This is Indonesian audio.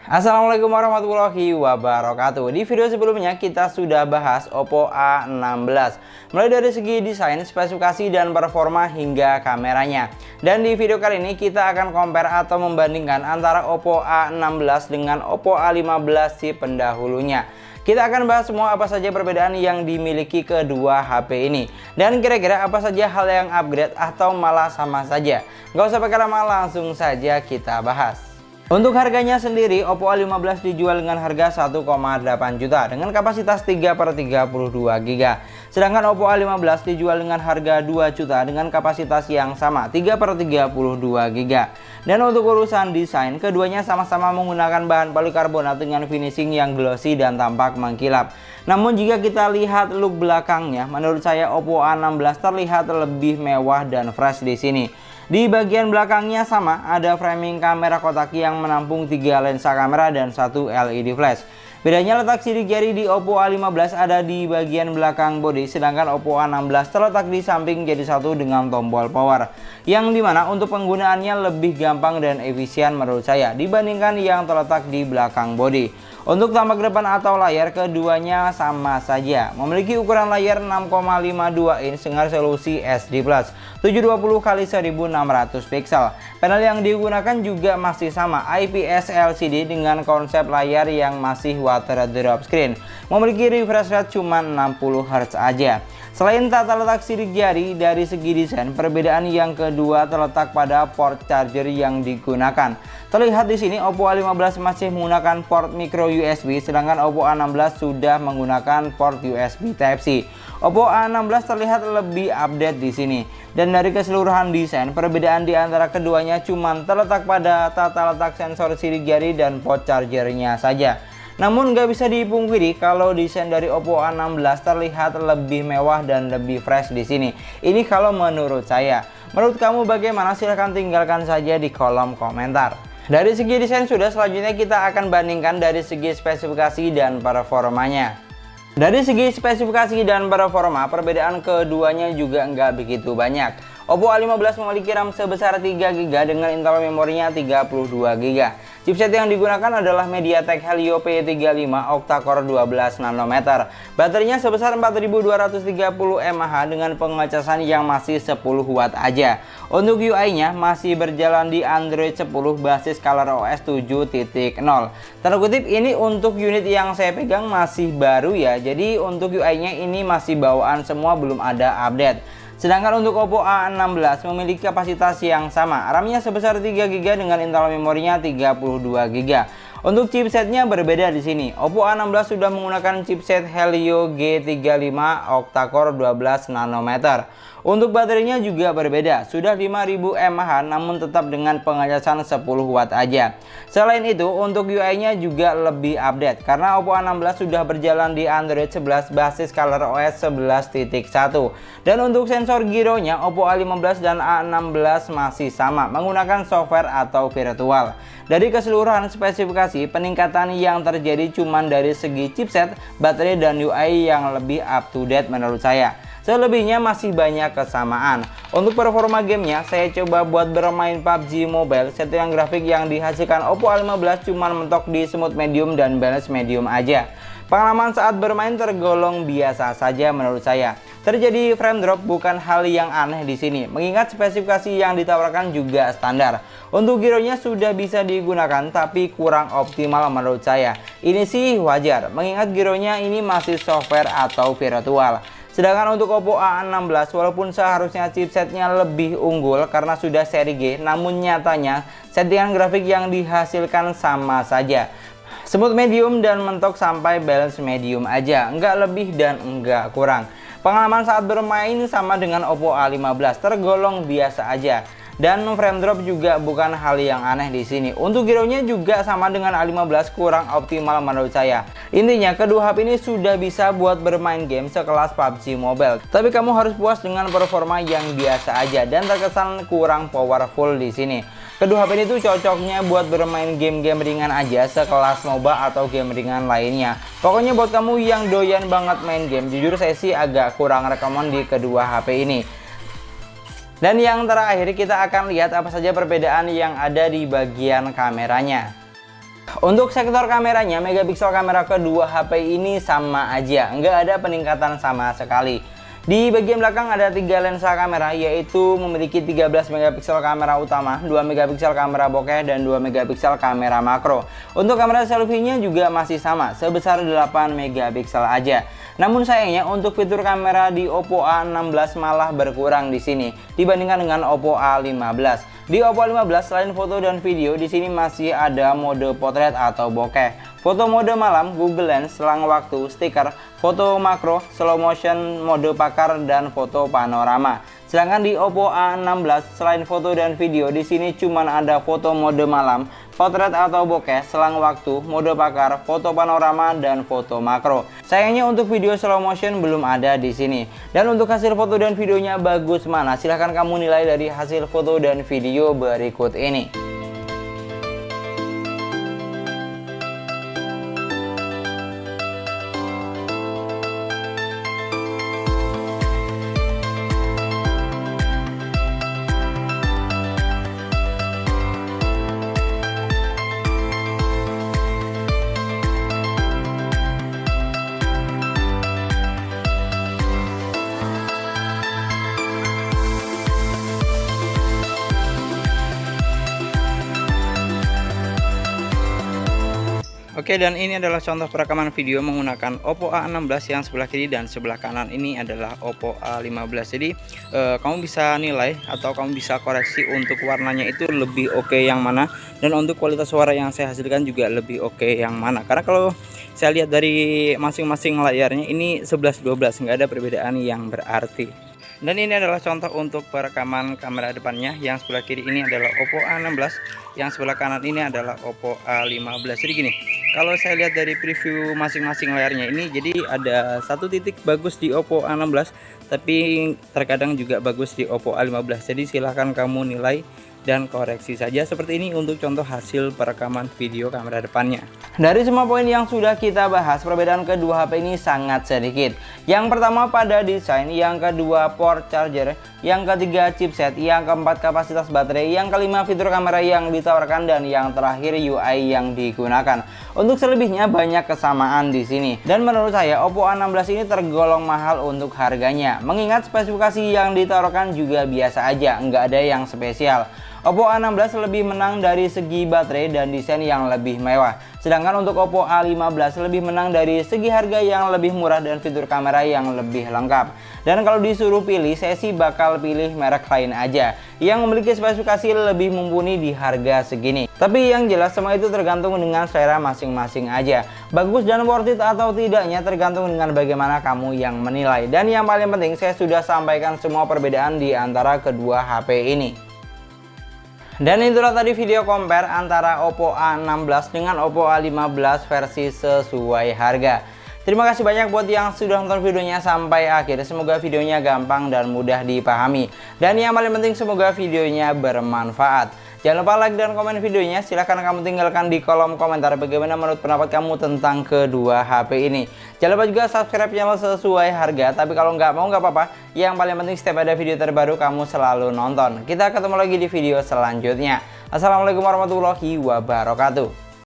Assalamualaikum warahmatullahi wabarakatuh. Di video sebelumnya kita sudah bahas Oppo A16, mulai dari segi desain, spesifikasi, dan performa hingga kameranya. Dan di video kali ini kita akan compare atau membandingkan antara Oppo A16 dengan Oppo A15 si pendahulunya. Kita akan bahas semua apa saja perbedaan yang dimiliki kedua HP ini, dan kira-kira apa saja hal yang upgrade atau malah sama saja. Gak usah pakai lama, langsung saja kita bahas. Untuk harganya sendiri, Oppo A15 dijual dengan harga 1,8 juta dengan kapasitas 3/32 GB. Sedangkan Oppo A15 dijual dengan harga 2 juta dengan kapasitas yang sama, 3/32 GB. Dan untuk urusan desain, keduanya sama-sama menggunakan bahan polikarbonat dengan finishing yang glossy dan tampak mengkilap. Namun jika kita lihat look belakangnya, menurut saya Oppo A16 terlihat lebih mewah dan fresh di sini. Di bagian belakangnya sama, ada framing kamera kotak yang menampung 3 lensa kamera dan 1 LED flash. Bedanya letak sidik jari di Oppo A15 ada di bagian belakang bodi, sedangkan Oppo A16 terletak di samping jadi satu dengan tombol power, yang dimana untuk penggunaannya lebih gampang dan efisien menurut saya dibandingkan yang terletak di belakang bodi. Untuk tampak depan atau layar, keduanya sama saja, memiliki ukuran layar 6,52 inch dengan resolusi SD+, 720x1600 pixel. Panel yang digunakan juga masih sama, IPS LCD dengan konsep layar yang masih water drop screen, memiliki refresh rate cuma 60 Hz aja. Selain tata letak sidik jari, dari segi desain, perbedaan yang kedua terletak pada port charger yang digunakan. Terlihat di sini Oppo A15 masih menggunakan port micro USB, sedangkan Oppo A16 sudah menggunakan port USB Type-C. Oppo A16 terlihat lebih update di sini. Dan dari keseluruhan desain, perbedaan di antara keduanya cuma terletak pada tata letak sensor sidik jari dan port chargernya saja. Namun nggak bisa dipungkiri kalau desain dari Oppo A16 terlihat lebih mewah dan lebih fresh di sini. Ini kalau menurut saya. Menurut kamu bagaimana? Silahkan tinggalkan saja di kolom komentar. Dari segi desain sudah, selanjutnya kita akan bandingkan dari segi spesifikasi dan performanya. Dari segi spesifikasi dan performa, perbedaan keduanya juga nggak begitu banyak. Oppo A15 memiliki RAM sebesar 3 GB dengan internal memorinya 32 GB. Chipset yang digunakan adalah MediaTek Helio P35 octa-core 12 nanometer. Baterainya sebesar 4230 mAh dengan pengecasan yang masih 10 watt aja. Untuk UI-nya masih berjalan di Android 10 basis ColorOS 7.0. Tanda kutip, ini untuk unit yang saya pegang masih baru ya. Jadi untuk UI-nya ini masih bawaan semua, belum ada update. Sedangkan untuk Oppo A16 memiliki kapasitas yang sama, RAM-nya sebesar 3 GB dengan internal memorinya 32 GB. Untuk chipsetnya berbeda di sini. Oppo A16 sudah menggunakan chipset Helio G35 octa-core 12 nanometer. Untuk baterainya juga berbeda, sudah 5000 mAh namun tetap dengan pengecasan 10 watt aja. Selain itu, untuk UI-nya juga lebih update karena Oppo A16 sudah berjalan di Android 11 basis ColorOS 11.1. Dan untuk sensor gironya, Oppo A15 dan A16 masih sama, menggunakan software atau virtual. Dari keseluruhan spesifikasi, peningkatan yang terjadi cuma dari segi chipset, baterai, dan UI yang lebih up to date menurut saya. Selebihnya masih banyak kesamaan. Untuk performa gamenya, saya coba buat bermain PUBG Mobile. Settingan grafik yang dihasilkan Oppo A15 cuma mentok di smooth medium dan balance medium aja. Pengalaman saat bermain tergolong biasa saja menurut saya. Terjadi frame drop bukan hal yang aneh di sini, mengingat spesifikasi yang ditawarkan juga standar. Untuk gironya sudah bisa digunakan tapi kurang optimal menurut saya. Ini sih wajar, mengingat gironya ini masih software atau virtual. Sedangkan untuk Oppo A16, walaupun seharusnya chipsetnya lebih unggul karena sudah seri G, namun nyatanya settingan grafik yang dihasilkan sama saja. Smooth medium dan mentok sampai balance medium aja, enggak lebih dan enggak kurang. Pengalaman saat bermain sama dengan Oppo A15, tergolong biasa aja. Dan frame drop juga bukan hal yang aneh di sini. Untuk gironya juga sama dengan A15, kurang optimal menurut saya. Intinya kedua HP ini sudah bisa buat bermain game sekelas PUBG Mobile. Tapi kamu harus puas dengan performa yang biasa aja dan terkesan kurang powerful di sini. Kedua HP ini tuh cocoknya buat bermain game-game ringan aja sekelas MOBA atau game ringan lainnya. Pokoknya buat kamu yang doyan banget main game, jujur saya sih agak kurang rekomend di kedua HP ini. Dan yang terakhir kita akan lihat apa saja perbedaan yang ada di bagian kameranya. Untuk sektor kameranya, megapiksel kamera kedua HP ini sama aja, nggak ada peningkatan sama sekali. Di bagian belakang ada 3 lensa kamera, yaitu memiliki 13 megapiksel kamera utama, 2 megapiksel kamera bokeh, dan 2 megapiksel kamera makro. Untuk kamera selfie-nya juga masih sama, sebesar 8 megapiksel aja. Namun sayangnya untuk fitur kamera di Oppo A16 malah berkurang di sini dibandingkan dengan Oppo A15. Di Oppo A15 selain foto dan video, di sini masih ada mode potret atau bokeh, foto mode malam, Google Lens, selang waktu, stiker, foto makro, slow motion, mode pakar, dan foto panorama. Sedangkan di Oppo A16 selain foto dan video, di sini cuma ada foto mode malam, potret atau bokeh, selang waktu, mode pakar, foto panorama, dan foto makro. Sayangnya untuk video slow motion belum ada di sini. Dan untuk hasil foto dan videonya bagus mana? Silahkan kamu nilai dari hasil foto dan video berikut ini. Oke, dan ini adalah contoh perekaman video menggunakan Oppo A16 yang sebelah kiri dan sebelah kanan ini adalah Oppo A15. Jadi kamu bisa nilai atau kamu bisa koreksi untuk warnanya itu lebih oke yang mana, dan untuk kualitas suara yang saya hasilkan juga lebih oke yang mana. Karena kalau saya lihat dari masing-masing layarnya ini 11-12, nggak ada perbedaan yang berarti. Dan ini adalah contoh untuk perekaman kamera depannya. Yang sebelah kiri ini adalah Oppo A16, yang sebelah kanan ini adalah Oppo A15. Jadi gini, kalau saya lihat dari preview masing-masing layarnya ini, jadi ada satu titik bagus di Oppo A16, tapi terkadang juga bagus di Oppo A15. Jadi silahkan kamu nilai dan koreksi saja seperti ini untuk contoh hasil perekaman video kamera depannya. Dari semua poin yang sudah kita bahas, perbedaan kedua HP ini sangat sedikit. Yang pertama pada desain, yang kedua port charger, yang ketiga chipset, yang keempat kapasitas baterai, yang kelima fitur kamera yang ditawarkan, dan yang terakhir UI yang digunakan. Untuk selebihnya banyak kesamaan di sini. Dan menurut saya Oppo A16 ini tergolong mahal untuk harganya. Mengingat spesifikasi yang ditawarkan juga biasa aja, nggak ada yang spesial. Oppo A16 lebih menang dari segi baterai dan desain yang lebih mewah. Sedangkan untuk Oppo A15 lebih menang dari segi harga yang lebih murah dan fitur kamera yang lebih lengkap. Dan kalau disuruh pilih, saya sih bakal pilih merek lain aja yang memiliki spesifikasi lebih mumpuni di harga segini. Tapi yang jelas semua itu tergantung dengan selera masing-masing aja. Bagus dan worth it atau tidaknya tergantung dengan bagaimana kamu yang menilai. Dan yang paling penting, saya sudah sampaikan semua perbedaan di antara kedua HP ini. Dan itulah tadi video compare antara Oppo A16 dengan Oppo A15 versi sesuai harga. Terima kasih banyak buat yang sudah nonton videonya sampai akhir. Semoga videonya gampang dan mudah dipahami. Dan yang paling penting, semoga videonya bermanfaat. Jangan lupa like dan komen videonya. Silahkan kamu tinggalkan di kolom komentar bagaimana menurut pendapat kamu tentang kedua HP ini. Jangan lupa juga subscribe channel sesuai harga. Tapi kalau nggak mau nggak apa-apa. Yang paling penting setiap ada video terbaru kamu selalu nonton. Kita ketemu lagi di video selanjutnya. Assalamualaikum warahmatullahi wabarakatuh.